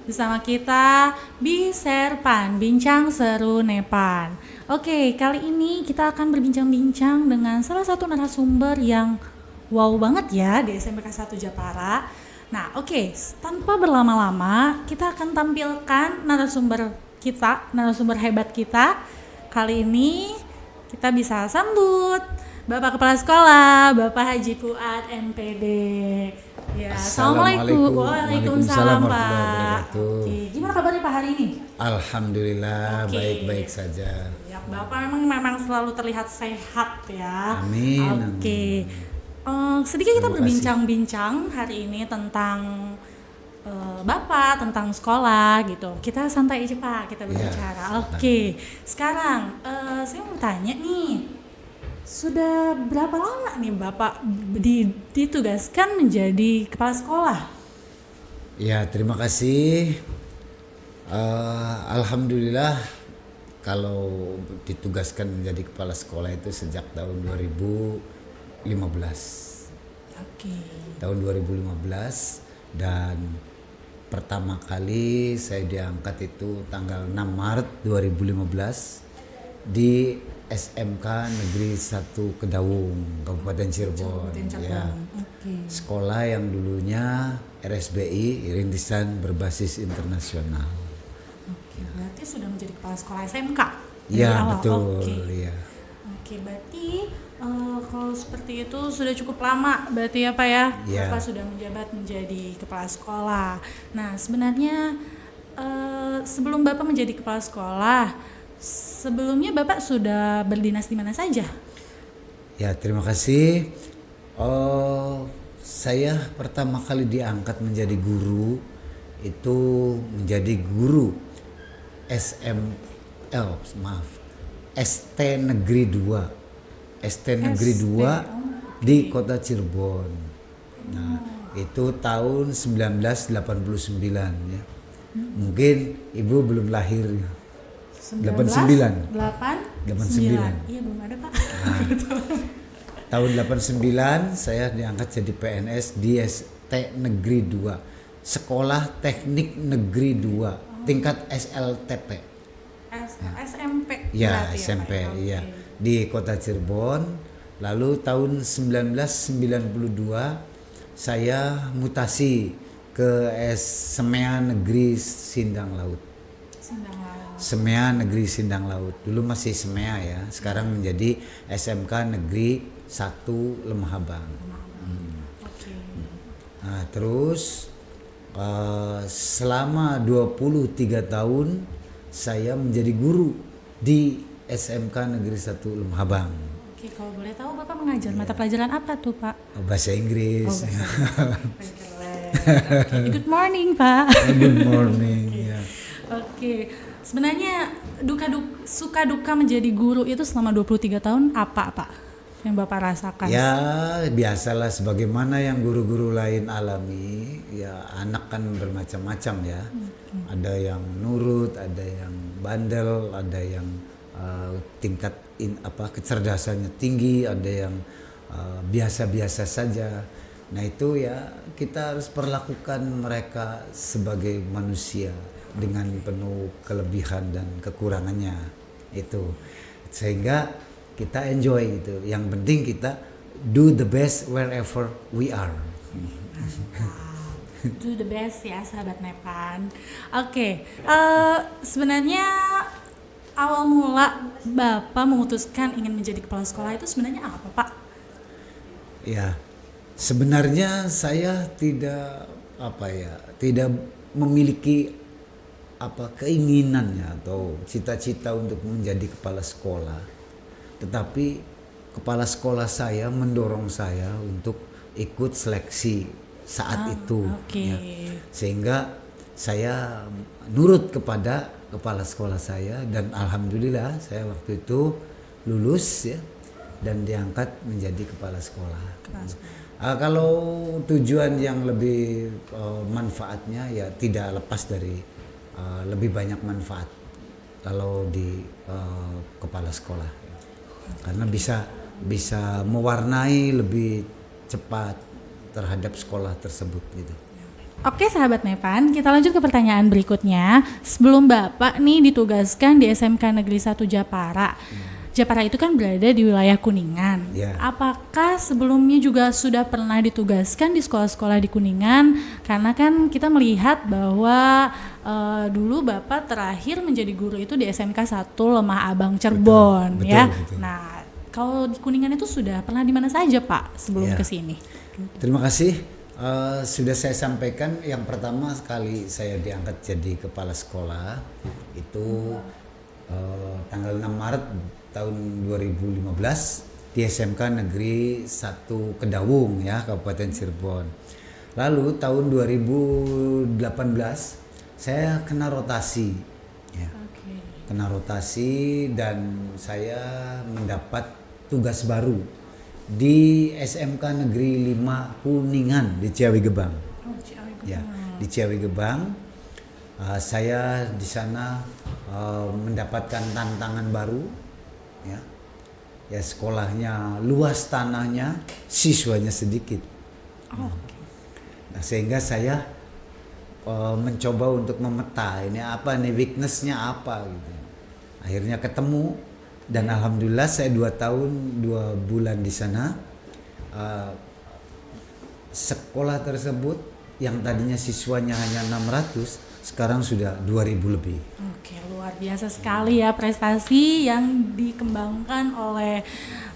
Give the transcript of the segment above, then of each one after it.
bersama kita Biserpan, Bincang Seru Nepan. Oke, kali ini kita akan berbincang-bincang dengan salah satu narasumber yang wow banget ya di SMPK 1 Japara. Nah, oke, tanpa berlama-lama, kita akan tampilkan narasumber kita, narasumber hebat kita. Kali ini kita bisa sambut Bapak Kepala Sekolah, Bapak Haji Fuad MPD. Ya, Assalamualaikum. Waalaikumsalam, Pak. Oke, gimana kabarnya Pak hari ini? Alhamdulillah, baik-baik saja. Ya, Bapak memang selalu terlihat sehat ya. Amin. Oke. Sedikit kita berbincang-bincang hari ini tentang Bapak, tentang sekolah gitu. Kita santai aja Pak, kita berbicara. Oke. Sekarang saya mau tanya nih. Sudah berapa lama nih Bapak ditugaskan menjadi kepala sekolah? Ya, terima kasih. Alhamdulillah kalau ditugaskan menjadi kepala sekolah itu sejak tahun 2015. Oke. Tahun 2015 dan pertama kali saya diangkat itu tanggal 6 Maret 2015 di SMK Negeri 1 Kedawung, Kabupaten Cirebon. Ya. Okay. Sekolah yang dulunya RSBI, Rintisan Berbasis Internasional. Oke, berarti sudah menjadi kepala sekolah SMK? Ya, betul. Ya. Oke, berarti kalau seperti itu sudah cukup lama berarti ya Pak ya? Bapak sudah menjabat menjadi kepala sekolah. Nah, sebenarnya sebelum Bapak menjadi kepala sekolah, sebelumnya Bapak sudah berdinas di mana saja? Ya, terima kasih. Saya pertama kali diangkat menjadi guru itu menjadi guru ST Negeri 2. ST Negeri 2 di Kota Cirebon. Nah, itu tahun 1989 ya. Mungkin Ibu belum lahir ya. 89. Iya, belum ada Pak. Nah, tahun 89 saya diangkat jadi PNS di ST Negeri 2. Sekolah Teknik Negeri 2, tingkat SLTP. SMP. Ya, SMP ya. Di Kota Cirebon. Lalu tahun 1992 saya mutasi ke SEMEA Negeri Sindang Laut. SEMEA Negeri Sindang Laut. Dulu masih SEMEA ya, sekarang menjadi SMK Negeri 1 Lemah Abang. Nah, terus selama 23 tahun saya menjadi guru di SMK Negeri 1 Lemah Abang. Oke, kalau boleh tahu Bapak mengajar mata pelajaran apa tuh Pak? Bahasa Inggris. Good morning Pak. Good morning. Ya. Oke, sebenarnya suka duka menjadi guru itu selama 23 tahun apa Pak yang Bapak rasakan? Ya, biasalah sebagaimana yang guru-guru lain alami. Ya, anak kan bermacam-macam ya. Ada yang nurut, ada yang bandel, ada yang tingkat kecerdasannya tinggi, ada yang biasa-biasa saja. Nah, itu ya kita harus perlakukan mereka sebagai manusia dengan penuh kelebihan dan kekurangannya itu, sehingga kita enjoy gitu. Yang penting kita do the best wherever we are. Do the best ya sahabat Nepan. Oke, sebenarnya awal mula Bapak memutuskan ingin menjadi kepala sekolah itu sebenarnya apa Pak? Ya, sebenarnya saya tidak memiliki keinginannya atau cita-cita untuk menjadi kepala sekolah, tetapi kepala sekolah saya mendorong saya untuk ikut seleksi saat itu ya. Sehingga saya nurut kepada kepala sekolah saya dan alhamdulillah saya waktu itu lulus ya dan diangkat menjadi kepala sekolah. Kalau tujuan yang lebih manfaatnya ya tidak lepas dari lebih banyak manfaat kalau di kepala sekolah, karena bisa mewarnai lebih cepat terhadap sekolah tersebut gitu. Oke sahabat Nepan, kita lanjut ke pertanyaan berikutnya. Sebelum Bapak nih ditugaskan di SMK Negeri 1 Japara. Japara itu kan berada di wilayah Kuningan. Ya. Apakah sebelumnya juga sudah pernah ditugaskan di sekolah-sekolah di Kuningan? Karena kan kita melihat bahwa dulu Bapak terakhir menjadi guru itu di SMK 1 Lemah Abang Cirebon, Betul, ya. betul. Nah, kalau di Kuningan itu sudah pernah di mana saja Pak sebelum Ya. ke sini? Terima kasih. Sudah saya sampaikan yang pertama kali saya diangkat jadi kepala sekolah itu tanggal 6 Maret tahun 2015 di SMK Negeri 1 Kedawung ya, Kabupaten Cirebon. Lalu tahun 2018 saya kena rotasi ya. Kena rotasi dan saya mendapat tugas baru di SMK Negeri 5 Kuningan di Ciawi Gebang. Ya, di Ciawi Gebang. Saya di sana mendapatkan tantangan baru, ya. Ya sekolahnya luas tanahnya, siswanya sedikit. Nah, sehingga saya mencoba untuk memeta ini apa nih weaknessnya apa gitu. Akhirnya ketemu. Dan alhamdulillah saya 2 tahun 2 bulan di sana. Sekolah tersebut yang tadinya siswanya hanya 600 sekarang sudah 2000 lebih. Oke, luar biasa sekali ya prestasi yang dikembangkan oleh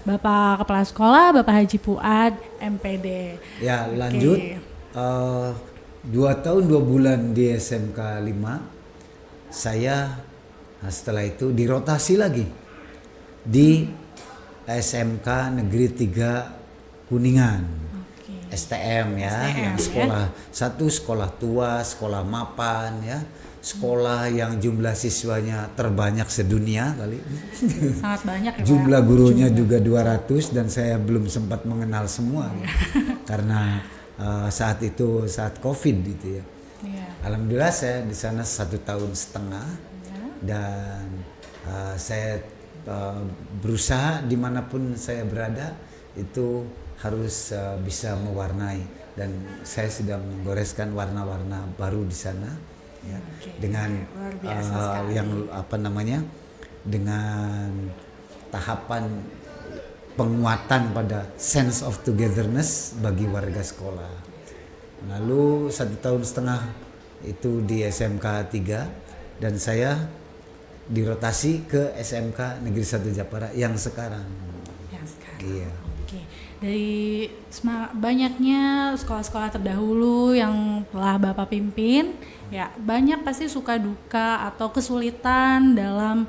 Bapak Kepala Sekolah, Bapak Haji Fuad, MPD. Ya lanjut, 2 tahun 2 bulan di SMK 5 saya setelah itu dirotasi lagi di SMK Negeri 3 Kuningan. STM ya, yang sekolah satu sekolah tua, sekolah mapan ya, sekolah yang jumlah siswanya terbanyak sedunia kali. Sangat banyak ya Pak. Jumlah gurunya juga 200 dan saya belum sempat mengenal semua karena saat itu saat COVID gitu ya. Alhamdulillah saya di sana 1 tahun setengah dan saya berusaha dimanapun saya berada itu harus bisa mewarnai dan saya sudah menggoreskan warna-warna baru di sana ya, dengan yang apa namanya dengan tahapan penguatan pada sense of togetherness bagi warga sekolah. Lalu 1 tahun setengah itu di SMK 3 dan saya dirotasi ke SMK Negeri 1 Japara yang sekarang. Iya. Oke. Dari banyaknya sekolah-sekolah terdahulu yang telah Bapak pimpin, ya banyak pasti suka duka atau kesulitan dalam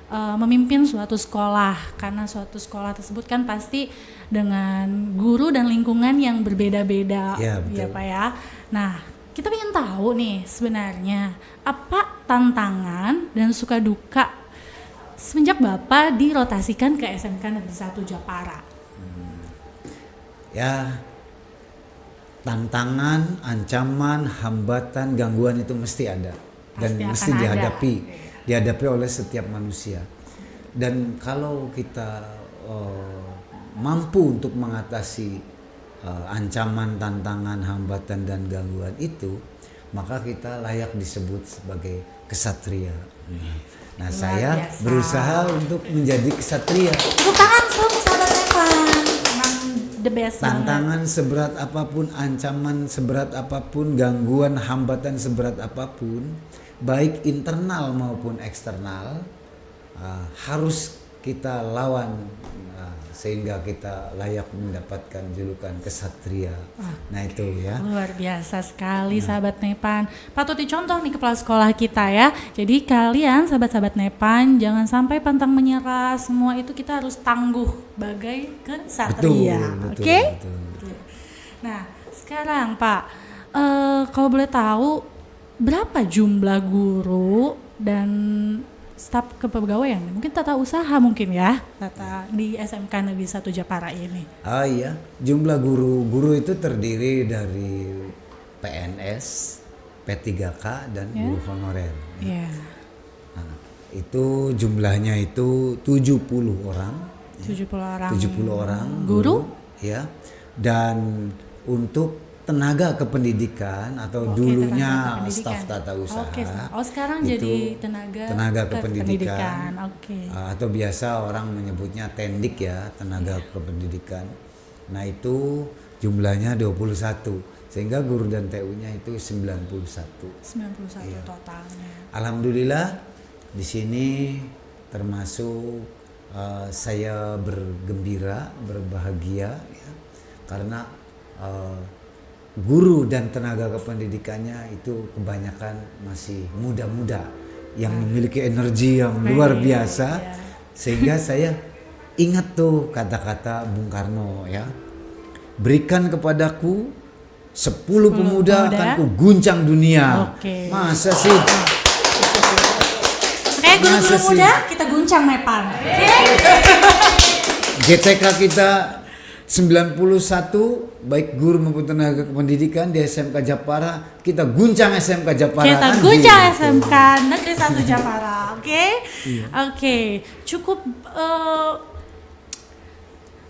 memimpin suatu sekolah karena suatu sekolah tersebut kan pasti dengan guru dan lingkungan yang berbeda-beda, ya Pak ya. Nah, kita ingin tahu nih sebenarnya apa tantangan dan suka duka semenjak Bapak dirotasikan ke SMK Negeri 1 Japara. Ya, tantangan, ancaman, hambatan, gangguan itu mesti ada dan mesti dihadapi oleh setiap manusia. Dan kalau kita mampu untuk mengatasi ancaman, tantangan, hambatan dan gangguan itu, maka kita layak disebut sebagai kesatria. Nah, saya berusaha untuk menjadi kesatria. Tepuk tangan sahabat Nepan. Memang the best. Tantangan seberat apapun, ancaman seberat apapun, gangguan, hambatan seberat apapun, baik internal maupun eksternal, harus kita lawan sehingga kita layak mendapatkan julukan kesatria. Nah itu ya. Luar biasa sekali sahabat Nepan. Patut dicontoh nih kepala sekolah kita ya. Jadi kalian sahabat-sahabat Nepan jangan sampai pantang menyerah. Semua itu kita harus tangguh bagai kesatria. Oke? Nah sekarang Pak, kalau boleh tahu berapa jumlah guru dan staf kepegawaian, mungkin tata usaha mungkin ya, di SMK Negeri 1 Japara ini. Iya, jumlah guru itu terdiri dari PNS, P3K dan guru honorer. Nah, itu jumlahnya itu 70 orang. 70 orang. 70 orang guru ya. Dan untuk tenaga kependidikan atau Oke, dulunya tenaga kependidikan. staf tata usaha. Oke, sekarang itu jadi tenaga kependidikan. Oke. Atau biasa orang menyebutnya tendik ya, tenaga kependidikan. Nah, itu jumlahnya 21. Sehingga guru dan TU-nya itu 91. 91 Iya. totalnya. Alhamdulillah di sini termasuk saya bergembira, berbahagia ya, karena guru dan tenaga kependidikannya itu kebanyakan masih muda-muda yang memiliki energi yang luar biasa, sehingga saya ingat tuh kata-kata Bung Karno ya, berikan kepadaku 10 pemuda akan ku guncang dunia. Oke. Masa sih? Guru-guru Masa sih? muda kita guncang Nepan. GTK kita 91, baik guru maupun tenaga kependidikan di SMK Japara, kita guncang SMK Japara. Kita kan guncang gitu. SMK Negeri 1 Japara, oke? Oke, cukup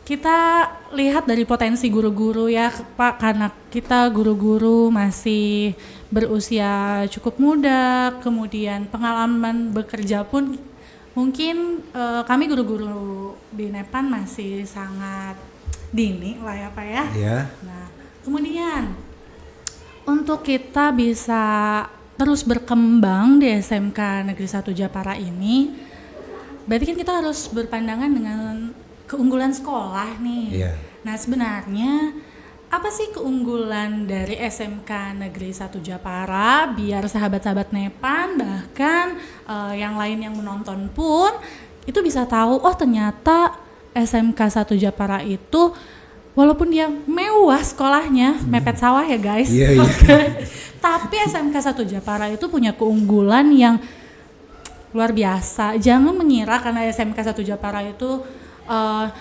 kita lihat dari potensi guru-guru ya Pak, karena kita guru-guru masih berusia cukup muda, kemudian pengalaman bekerja pun mungkin kami guru-guru di Nepan masih sangat dini lah ya Pak ya. Ya. Nah, kemudian untuk kita bisa terus berkembang di SMK Negeri 1 Japara ini, berarti kan kita harus berpandangan dengan keunggulan sekolah nih. Iya. Nah, sebenarnya apa sih keunggulan dari SMK Negeri 1 Japara biar sahabat-sahabat Nepan bahkan yang lain yang menonton pun itu bisa tahu, oh ternyata SMK 1 Japara itu walaupun dia mewah sekolahnya, mepet sawah ya guys. Iya, iya. Tapi SMK 1 Japara itu punya keunggulan yang luar biasa. Jangan mengira karena SMK 1 Japara itu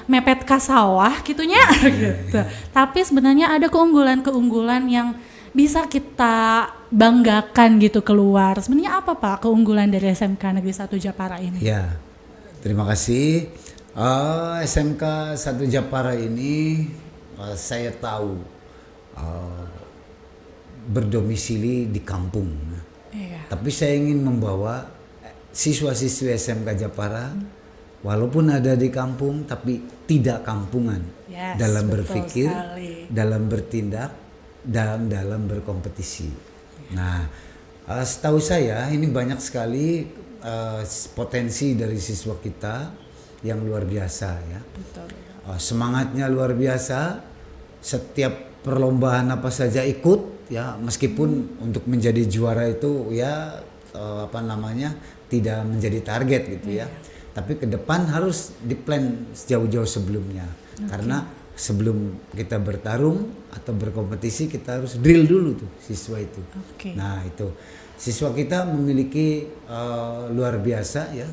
mepet ke sawah gitunya gitu. Tapi sebenarnya ada keunggulan-keunggulan yang bisa kita banggakan gitu keluar. Sebenarnya apa Pak keunggulan dari SMK Negeri 1 Japara ini? Ya, terima kasih. SMK 1 Japara ini saya tahu berdomisili di kampung. Iya. Tapi saya ingin membawa siswa-siswi SMK Japara walaupun ada di kampung tapi tidak kampungan. Yes, dalam betul berpikir, sekali. dalam bertindak, dan dalam berkompetisi. Nah, setahu saya ini banyak sekali potensi dari siswa kita yang luar biasa ya. Betul. Semangatnya luar biasa, setiap perlombaan apa saja ikut ya, meskipun untuk menjadi juara itu ya tidak menjadi target gitu ya. Tapi ke depan harus diplan sejauh-jauh sebelumnya. Karena sebelum kita bertarung atau berkompetisi kita harus drill dulu tuh siswa itu. Nah, itu siswa kita memiliki luar biasa ya,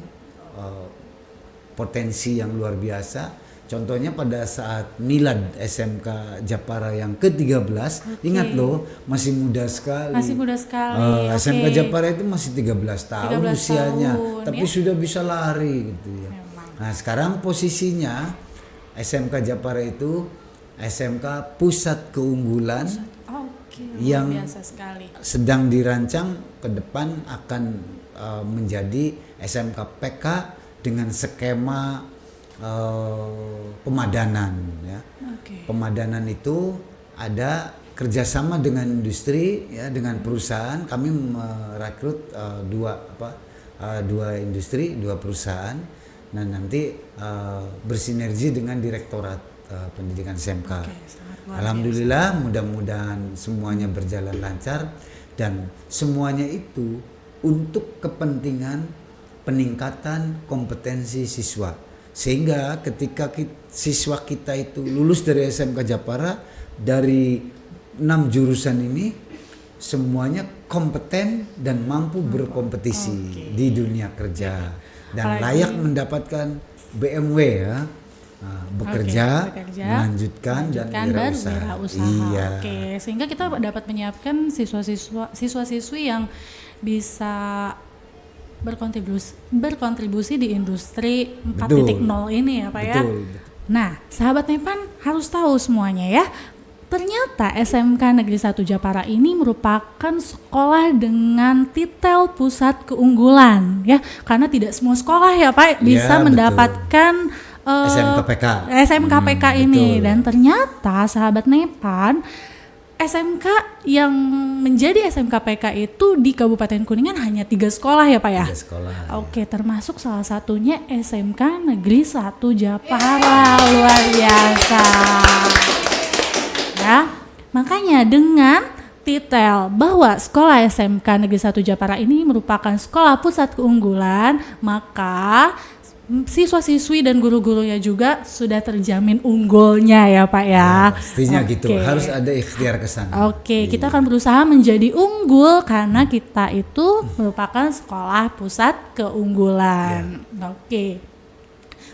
potensi yang luar biasa. Contohnya pada saat milad SMK Japara yang ke-13, ingat loh, masih muda sekali. Masih muda sekali. SMK Japara itu masih 13 tahun 13 usianya, tahun, tapi ya? sudah bisa lari gitu ya. Memang. Nah, sekarang posisinya SMK Japara itu SMK pusat keunggulan yang luar biasa sekali. sedang dirancang ke depan akan menjadi SMK PK dengan skema pemadanan ya. Pemadanan itu ada kerjasama dengan industri ya, dengan perusahaan. Kami merekrut dua industri, dua perusahaan. Nah, nanti bersinergi dengan Direktorat Pendidikan SMK. Alhamdulillah, mudah-mudahan semuanya berjalan lancar dan semuanya itu untuk kepentingan peningkatan kompetensi siswa. Sehingga ketika siswa kita itu lulus dari SMK Japara, dari 6 jurusan ini semuanya kompeten dan mampu berkompetisi di dunia kerja dan layak mendapatkan BMW ya. Bekerja, melanjutkan dan wirausaha. Iya. Sehingga kita dapat menyiapkan siswa-siswi yang bisa berkontribusi di industri 4.0 ini ya Pak ya. Betul. Nah, sahabat Nepan harus tahu semuanya ya. ternyata SMK Negeri 1 Japara ini merupakan sekolah dengan titel pusat keunggulan ya, karena tidak semua sekolah ya Pak bisa Ya, betul. mendapatkan SMKPK. SMKPK ini. Betul. Dan ternyata sahabat Nepan, SMK yang menjadi SMKPK itu di Kabupaten Kuningan hanya 3 sekolah ya Pak ya? 3 sekolah. Oke, termasuk salah satunya SMK Negeri 1 Japara. Luar biasa. Ya, makanya dengan titel bahwa sekolah SMK Negeri 1 Japara ini merupakan sekolah pusat keunggulan, maka siswa-siswi dan guru-gurunya juga sudah terjamin unggulnya ya Pak ya. Pastinya gitu, Oke. harus ada ikhtiar ke sana. Oke, kita akan berusaha menjadi unggul karena kita itu merupakan sekolah pusat keunggulan. Oke.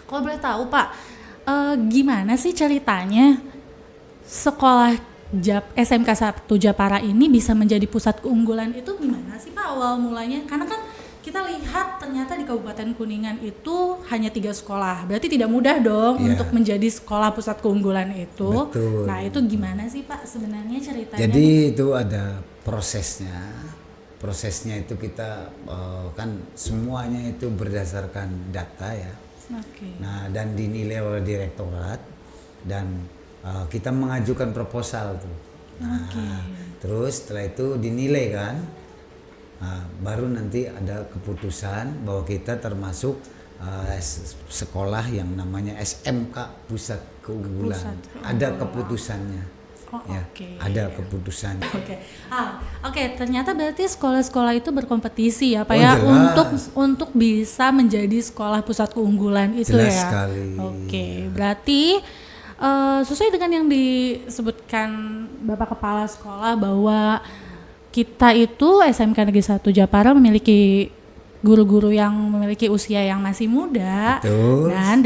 Kalau boleh tahu Pak, gimana sih ceritanya sekolah SMK 1 Japara ini bisa menjadi pusat keunggulan itu gimana sih Pak awal mulanya? Karena kan kita lihat ternyata di Kabupaten Kuningan itu hanya 3 sekolah, berarti tidak mudah dong Iya. untuk menjadi sekolah pusat keunggulan itu. Betul. Nah itu gimana sih Pak sebenarnya ceritanya? Jadi itu ada prosesnya. Prosesnya itu kita kan semuanya itu berdasarkan data ya. Oke. Nah, dan dinilai oleh direktorat dan kita mengajukan proposal tuh. Nah, terus setelah itu dinilai kan. Nah, baru nanti ada keputusan bahwa kita termasuk sekolah yang namanya SMK Pusat Keunggulan. Pusat Keunggulan. Ada keputusannya. Oh, Ya, oke. ada keputusannya. Oke, ternyata berarti sekolah-sekolah itu berkompetisi ya Pak Oh, ya jelas. untuk bisa menjadi sekolah pusat keunggulan itu Jelas ya. sekali. Oke, berarti sesuai dengan yang disebutkan Bapak Kepala Sekolah bahwa kita itu SMK Negeri 1 Japara memiliki guru-guru yang memiliki usia yang masih muda. Betul. Dan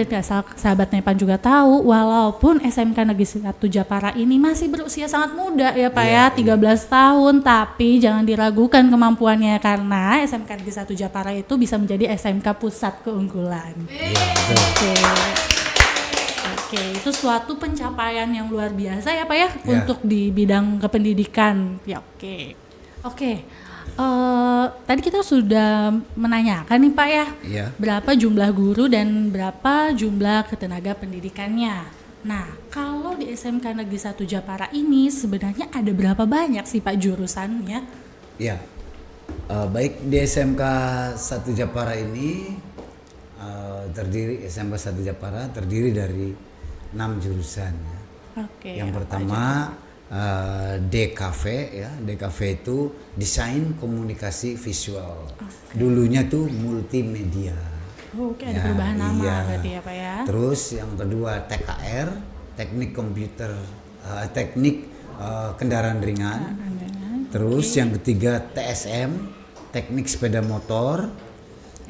sahabat Nepan juga tahu walaupun SMK Negeri 1 Japara ini masih berusia sangat muda ya Pak ya, 13 tahun, tapi jangan diragukan kemampuannya karena SMK Negeri 1 Japara itu bisa menjadi SMK pusat keunggulan. Iya, betul. Oke, itu suatu pencapaian yang luar biasa ya Pak ya, Ya. untuk di bidang kependidikan. Ya Oke. Tadi kita sudah menanyakan nih Pak ya, Iya. berapa jumlah guru dan berapa jumlah ketenaga pendidikannya. Nah, kalau di SMK Negeri 1 Japara ini sebenarnya ada berapa banyak sih Pak jurusannya? Ya, baik di SMK 1 Japara ini SMK 1 Japara terdiri dari 6 jurusan. Ya. Oke. Yang apa pertama DKV ya, DKV itu desain komunikasi visual. Dulunya tuh multimedia. aja? Oke, ada Ya, perubahan nama iya. berarti ya Pak ya. Terus yang kedua TKR, teknik komputer, teknik kendaraan ringan. Terus yang ketiga TSM, teknik sepeda motor.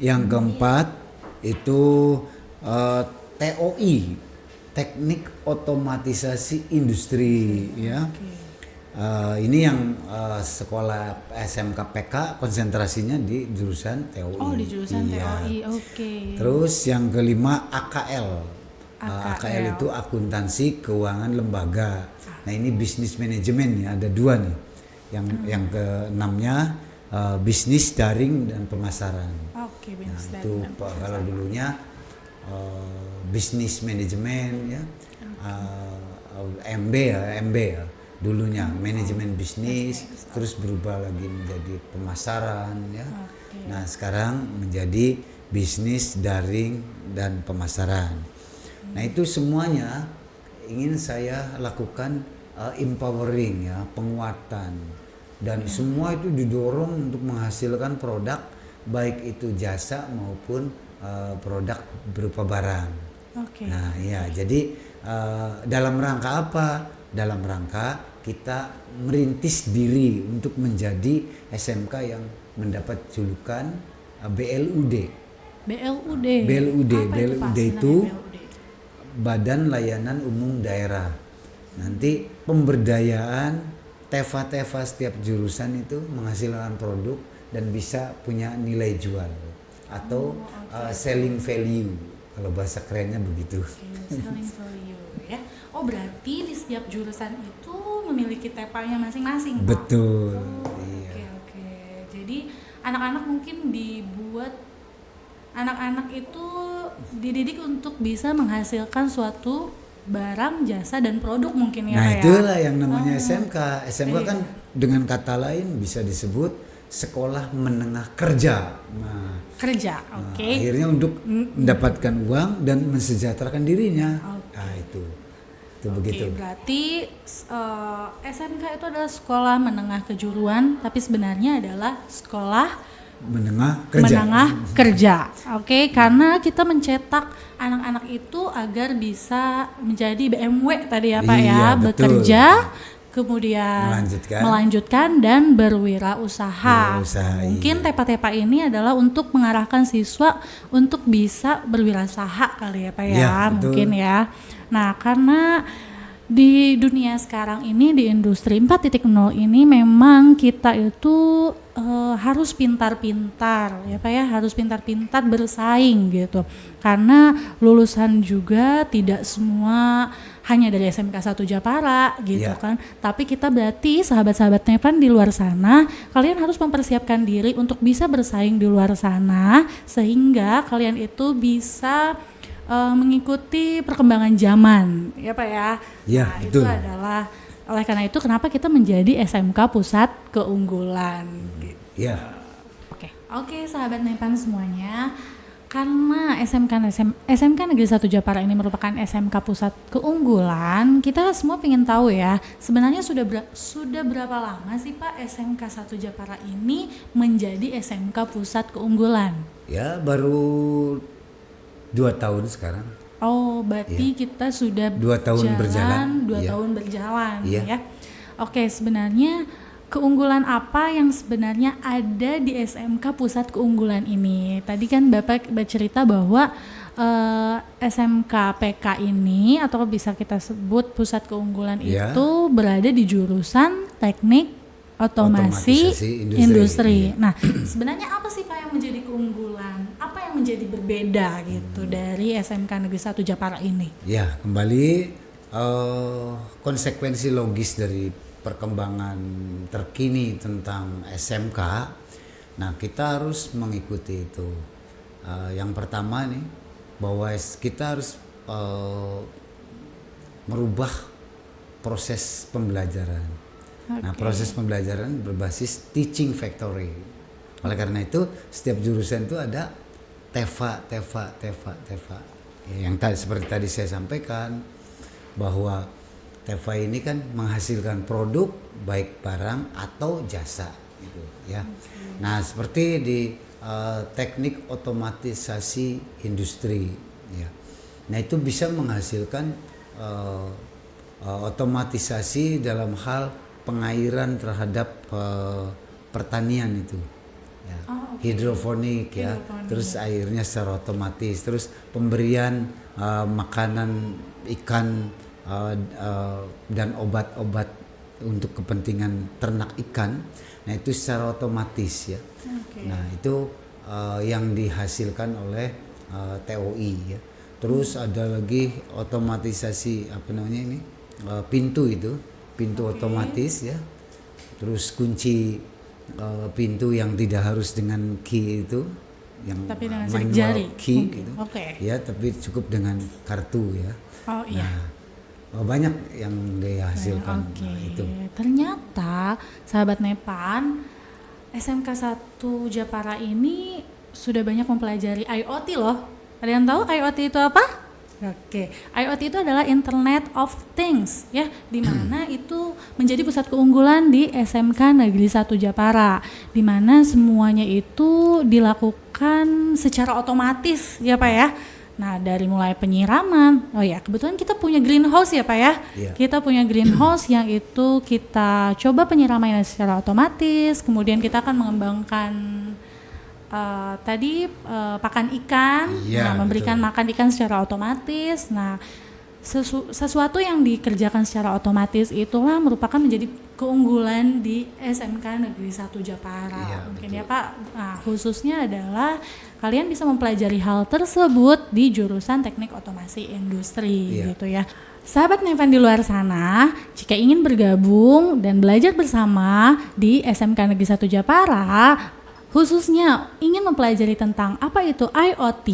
Yang keempat itu TOI, teknik otomatisasi industri ya. Ini yang sekolah SMK PK konsentrasinya di jurusan TOI. Oh, di jurusan Iya. TOI. Oke. Terus yang kelima AKL. AKL AKL. itu akuntansi keuangan lembaga. Nah, ini bisnis manajemen ya, ada 2 nih. Yang keenamnya bisnis daring dan pemasaran. Oke, Nah, bisnis itu kalau dulunya bisnis manajemen ya. MB ya dulunya manajemen bisnis, terus berubah lagi menjadi pemasaran ya. Nah, sekarang menjadi bisnis daring dan pemasaran. Nah, itu semuanya ingin saya lakukan empowering ya, penguatan, dan semua itu didorong untuk menghasilkan produk baik itu jasa maupun produk berupa barang. Oke. Nah, ya, jadi dalam rangka apa? Dalam rangka kita merintis diri untuk menjadi SMK yang mendapat julukan BLUD. BLUD. BLUD, Apa BLUD Pak, itu sebenarnya BLUD? Badan Layanan Umum Daerah. Nanti pemberdayaan TEFA setiap jurusan itu menghasilkan produk dan bisa punya nilai jual atau selling value kalau bahasa kerennya begitu. Selling value ya. Oh, berarti di setiap jurusan itu memiliki TEPA-nya masing-masing, Pak. Betul. Oke, Iya. oke. Jadi anak-anak mungkin anak-anak itu dididik untuk bisa menghasilkan suatu barang, jasa dan produk mungkin ya, Nah, Pak ya. itulah yang namanya SMK. SMK Iya. kan dengan kata lain bisa disebut sekolah menengah kerja. Nah, Kerja, oke. akhirnya untuk mendapatkan uang dan mensejahterakan dirinya. Oke. Nah, itu begitu. Oke, berarti SMK itu adalah sekolah menengah kejuruan, tapi sebenarnya adalah sekolah Menengah kerja. menengah kerja. Oke, karena kita mencetak anak-anak itu agar bisa menjadi BMW tadi ya Pak Iya, ya, betul. bekerja, kemudian melanjutkan dan berwirausaha. Berwirausaha, Mungkin iya. TEPA-TEPA ini adalah untuk mengarahkan siswa untuk bisa berwirausaha kali ya Pak ya, Iya, betul. mungkin ya. Nah, karena di dunia sekarang ini, di industri 4.0 ini memang kita itu harus pintar-pintar ya Pak ya, harus pintar-pintar bersaing gitu. Karena lulusan juga tidak semua hanya dari SMK 1 Japara gitu Iya. kan. Tapi kita berarti sahabat-sahabat Nepan di luar sana, kalian harus mempersiapkan diri untuk bisa bersaing di luar sana sehingga kalian itu bisa mengikuti perkembangan zaman ya Pak ya. Ya, Nah, betul. itu adalah oleh karena itu kenapa kita menjadi SMK Pusat Keunggulan. Ya. Oke, sahabat Nepan semuanya. Karena SMK Negeri 1 Japara ini merupakan SMK Pusat Keunggulan, kita semua ingin tahu ya, sebenarnya sudah berapa lama sih Pak SMK 1 Japara ini menjadi SMK Pusat Keunggulan? Ya, baru 2 tahun sekarang. Oh, berarti kita sudah 2 tahun berjalan. 2 Iya. tahun berjalan Iya. ya. Oke, sebenarnya keunggulan apa yang sebenarnya ada di SMK Pusat Keunggulan ini? Tadi kan Bapak bercerita bahwa SMK PK ini atau bisa kita sebut Pusat Keunggulan Iya. itu berada di jurusan Teknik Otomasi Otomatisasi Industri. Iya. Nah, sebenarnya apa sih Pak yang menjadi keunggulan? Apa yang menjadi berbeda gitu dari SMK Negeri 1 Japara ini? Ya, kembali konsekuensi logis dari perkembangan terkini tentang SMK. Nah, kita harus mengikuti itu. Yang pertama nih, bahwa kita harus merubah proses pembelajaran. Nah, proses pembelajaran berbasis teaching factory. Oleh karena itu, setiap jurusan itu ada TEFA. Yang seperti tadi saya sampaikan, bahwa TEFA ini kan menghasilkan produk baik barang atau jasa gitu ya. Nah, seperti di teknik otomatisasi industri ya. Nah, itu bisa menghasilkan otomatisasi dalam hal pengairan terhadap pertanian itu ya. Hidroponik ya. Terus airnya secara otomatis, terus pemberian makanan ikan dan obat-obat untuk kepentingan ternak ikan. Nah, itu secara otomatis ya. Nah, itu yang dihasilkan oleh TOI ya. Terus ada lagi otomatisasi apa namanya ini, pintu otomatis ya. Terus kunci pintu yang tidak harus dengan key itu, yang Tapi dengan sidik manual jari key mungkin. gitu. Oke. Ya, tapi cukup dengan kartu ya. Oh iya. Nah, banyak yang dihasilkan. Oke. Nah, itu. Ternyata sahabat Nepan, SMK 1 Japara ini sudah banyak mempelajari IoT loh. Ada yang tahu IoT itu apa? Oke, IoT itu adalah Internet of Things ya, di mana itu menjadi pusat keunggulan di SMK Negeri 1 Japara, di mana semuanya itu dilakukan secara otomatis ya Pak ya. Nah, dari mulai penyiraman, oh ya kebetulan kita punya greenhouse ya Pak ya. Iya. Kita punya greenhouse yang itu kita coba penyiramannya secara otomatis, kemudian kita akan mengembangkan pakan ikan, Iya, nah, memberikan betul. makan ikan secara otomatis. Nah, sesuatu yang dikerjakan secara otomatis itulah merupakan menjadi keunggulan di SMK Negeri 1 Japara. Iya, Mungkin betul. ya Pak. Nah, khususnya adalah kalian bisa mempelajari hal tersebut di jurusan Teknik Otomasi Industri Iya. gitu ya. Sahabat Nevan di luar sana, jika ingin bergabung dan belajar bersama di SMK Negeri 1 Japara, khususnya ingin mempelajari tentang apa itu IoT,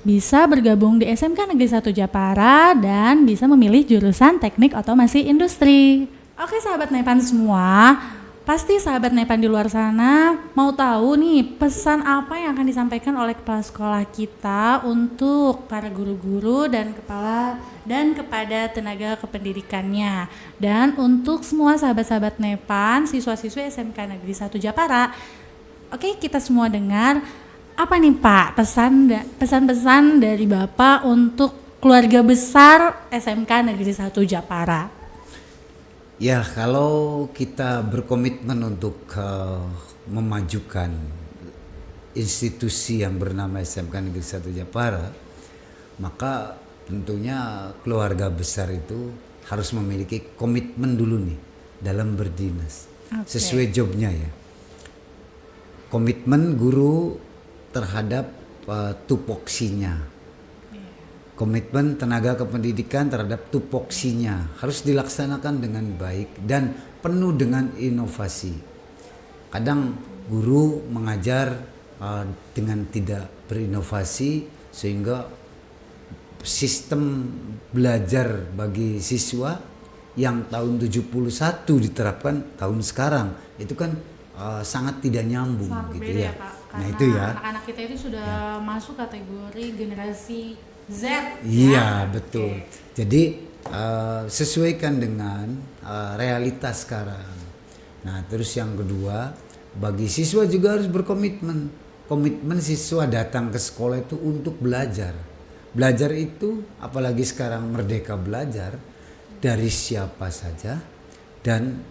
bisa bergabung di SMK Negeri 1 Japara dan bisa memilih jurusan Teknik Otomasi Industri. Oke sahabat Nepan semua, pasti sahabat Nepan di luar sana mau tahu nih pesan apa yang akan disampaikan oleh kepala sekolah kita untuk para guru-guru dan kepada tenaga kependidikannya. Dan untuk semua sahabat-sahabat Nepan, siswa-siswi SMK Negeri 1 Japara, oke, kita semua dengar apa nih Pak pesan-pesan dari Bapak untuk keluarga besar SMK Negeri 1 Japara. Ya, kalau kita berkomitmen untuk memajukan institusi yang bernama SMK Negeri 1 Japara, maka tentunya keluarga besar itu harus memiliki komitmen dulu nih dalam berdinas. Oke. Sesuai jobnya ya. Komitmen guru terhadap tupoksinya. Komitmen tenaga kependidikan terhadap tupoksinya harus dilaksanakan dengan baik dan penuh dengan inovasi. Kadang guru mengajar dengan tidak berinovasi sehingga sistem belajar bagi siswa yang tahun 71 diterapkan tahun sekarang itu kan sangat tidak nyambung Sangat gitu beda ya. Pak, Nah karena itu ya. anak-anak kita itu sudah masuk kategori generasi Z. Iya ya? betul. Oke. Jadi sesuaikan dengan realitas sekarang. Nah terus yang kedua, bagi siswa juga harus berkomitmen. Komitmen siswa datang ke sekolah itu untuk belajar. Belajar itu apalagi sekarang merdeka belajar dari siapa saja dan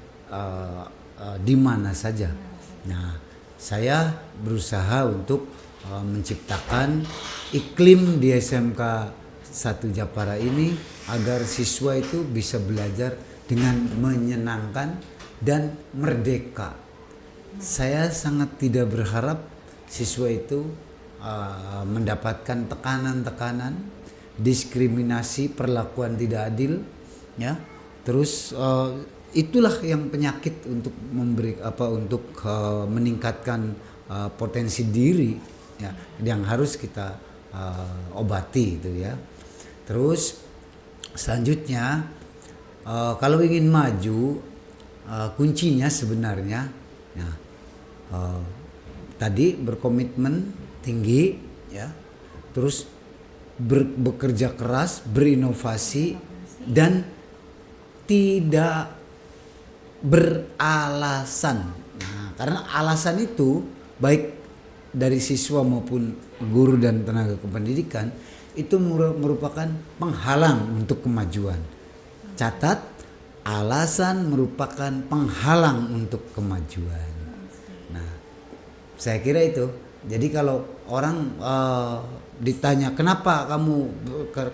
di mana saja. Nah saya berusaha untuk menciptakan iklim di SMK 1 Japara ini agar siswa itu bisa belajar dengan menyenangkan dan merdeka. Saya sangat tidak berharap siswa itu mendapatkan tekanan-tekanan, diskriminasi, perlakuan tidak adil, ya. Terus itulah yang penyakit untuk meningkatkan potensi diri. Ya, yang harus kita obati itu ya. Terus selanjutnya kalau ingin maju kuncinya sebenarnya ya, tadi berkomitmen tinggi ya, terus bekerja keras, berinovasi dan tidak beralasan. Nah, karena alasan itu baik dari siswa maupun guru dan tenaga kependidikan itu merupakan penghalang untuk kemajuan. Catat, alasan merupakan penghalang untuk kemajuan. Nah, saya kira itu. Jadi kalau orang ditanya kenapa kamu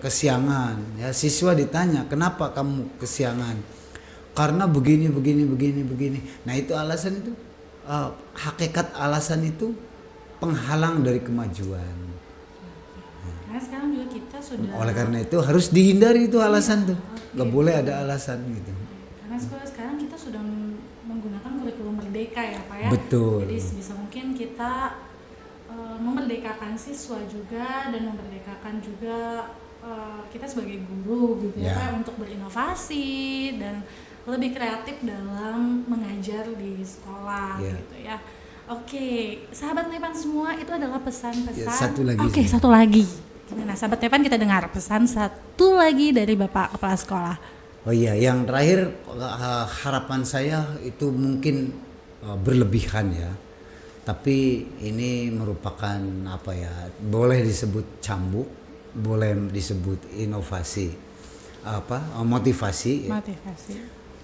kesiangan, ya siswa ditanya kenapa kamu kesiangan, karena begini. Nah itu alasan itu, hakikat alasan itu penghalang dari kemajuan. Karena sekarang juga kita sudah. Oleh karena itu harus dihindari itu alasan tuh, nggak boleh ada alasan gitu. Karena sekarang kita sudah menggunakan kurikulum merdeka ya Pak ya. Betul. Jadi sebisa mungkin kita memerdekakan siswa juga dan memerdekakan juga kita sebagai guru gitu ya Pak, untuk berinovasi dan lebih kreatif dalam mengajar di sekolah gitu ya. Oke, sahabat Nepan semua, itu adalah pesan-pesan. Ya, satu lagi. Oke, satu lagi. Nah, sahabat Nepan kita dengar pesan satu lagi dari Bapak Kepala Sekolah. Oh iya, yang terakhir harapan saya itu mungkin berlebihan ya. Tapi ini merupakan apa ya? Boleh disebut cambuk, boleh disebut inovasi, motivasi. Motivasi.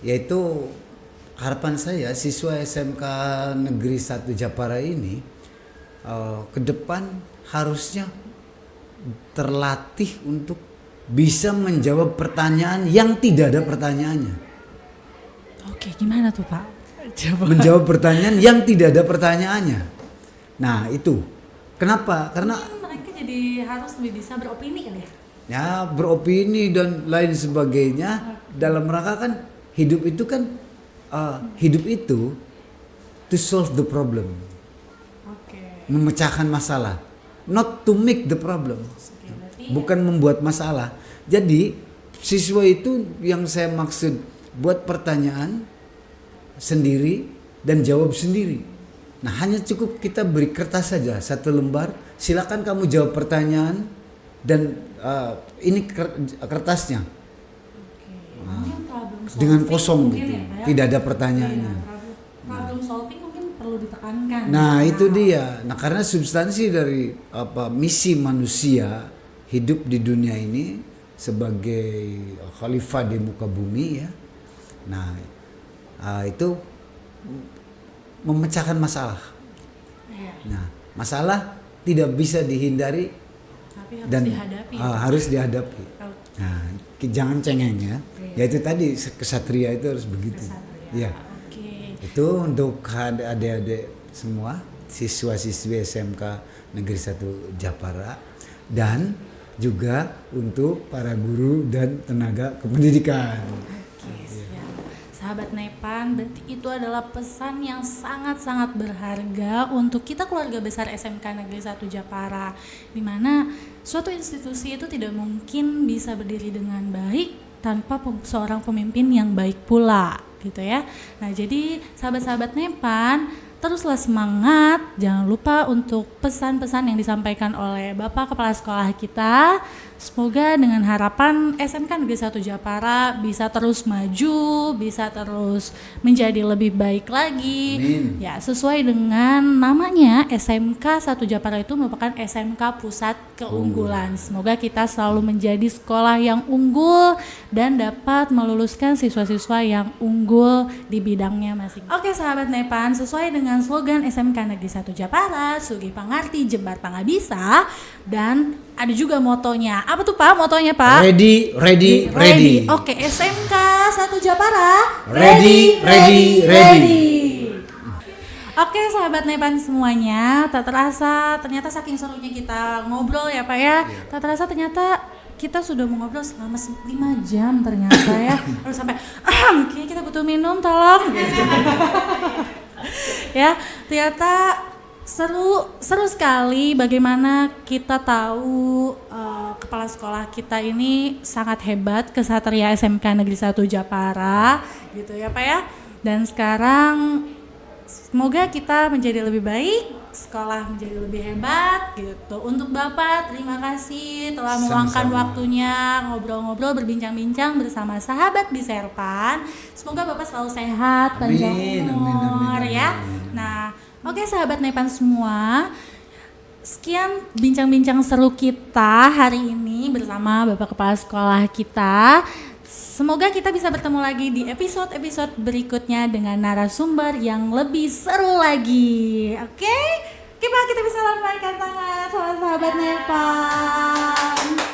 Yaitu harapan saya siswa SMK Negeri 1 Japara ini ke depan harusnya terlatih untuk bisa menjawab pertanyaan yang tidak ada pertanyaannya. Oke, gimana tuh Pak? Coba. Menjawab pertanyaan yang tidak ada pertanyaannya. Nah itu, kenapa? Karena Mereka jadi harus lebih bisa beropini kan ya? ya beropini dan lain sebagainya dalam rangka kan hidup itu kan hidup itu to solve the problem, memecahkan masalah, not to make the problem, bukan membuat masalah. Jadi siswa itu yang saya maksud buat pertanyaan sendiri dan jawab sendiri. Nah hanya cukup kita beri kertas saja 1 lembar, silakan kamu jawab pertanyaan dan ini kertasnya dengan kosong gitu, tidak ada pertanyaannya. Problem solving mungkin perlu ditekankan. Nah itu dia. Nah karena substansi dari misi manusia hidup di dunia ini sebagai khalifah di muka bumi ya. Nah itu memecahkan masalah. Nah masalah tidak bisa dihindari tapi harus dan dihadapi. Harus dihadapi. Nah jangan cengeng ya. Ya itu tadi kesatria itu harus begitu. Ya. Itu untuk adik-adik semua siswa-siswi SMK Negeri 1 Japara dan juga untuk para guru dan tenaga kependidikan. Sahabat Nepan, berarti itu adalah pesan yang sangat-sangat berharga untuk kita keluarga besar SMK Negeri 1 Japara, di mana suatu institusi itu tidak mungkin bisa berdiri dengan baik tanpa seorang pemimpin yang baik pula, gitu ya. Nah, jadi sahabat-sahabat Nepan, teruslah semangat, jangan lupa untuk pesan-pesan yang disampaikan oleh Bapak Kepala Sekolah kita. Semoga dengan harapan SMK Negeri 1 Japara bisa terus maju, bisa terus menjadi lebih baik lagi. Amin. Ya, sesuai dengan namanya, SMK 1 Japara itu merupakan SMK Pusat Keunggulan. Semoga kita selalu menjadi sekolah yang unggul dan dapat meluluskan siswa-siswa yang unggul di bidangnya masing. Oke sahabat Nepan, sesuai dengan slogan SMK Negeri 1 Japara, Sugih Pangarti Jembar Pangabisa, dan ada juga motonya. Apa tuh Pak motonya Pak? Ready, ready, ready. Oke, SMK 1 Japara. Ready, ready, ready. Oke sahabat Nepan semuanya, tak terasa ternyata saking serunya kita ngobrol ya Pak ya. Tak terasa ternyata kita sudah mengobrol selama 5 jam ternyata ya. Harus sampai kayaknya kita butuh minum tolong. Ya, ternyata seru sekali bagaimana kita tahu kepala sekolah kita ini sangat hebat, Kesatria SMK Negeri 1 Japara gitu ya Pak ya. Dan sekarang semoga kita menjadi lebih baik, sekolah menjadi lebih hebat gitu. Untuk Bapak terima kasih telah meluangkan waktunya ngobrol-ngobrol, berbincang-bincang bersama sahabat di Serpan. Semoga Bapak selalu sehat, panjang umur ya. Nah, oke sahabat Nepan semua, sekian bincang-bincang seru kita hari ini bersama Bapak Kepala Sekolah kita. Semoga kita bisa bertemu lagi di episode-episode berikutnya dengan narasumber yang lebih seru lagi. Oke? Oke Pak, kita bisa lambaikan tangan sama sahabat Nepan.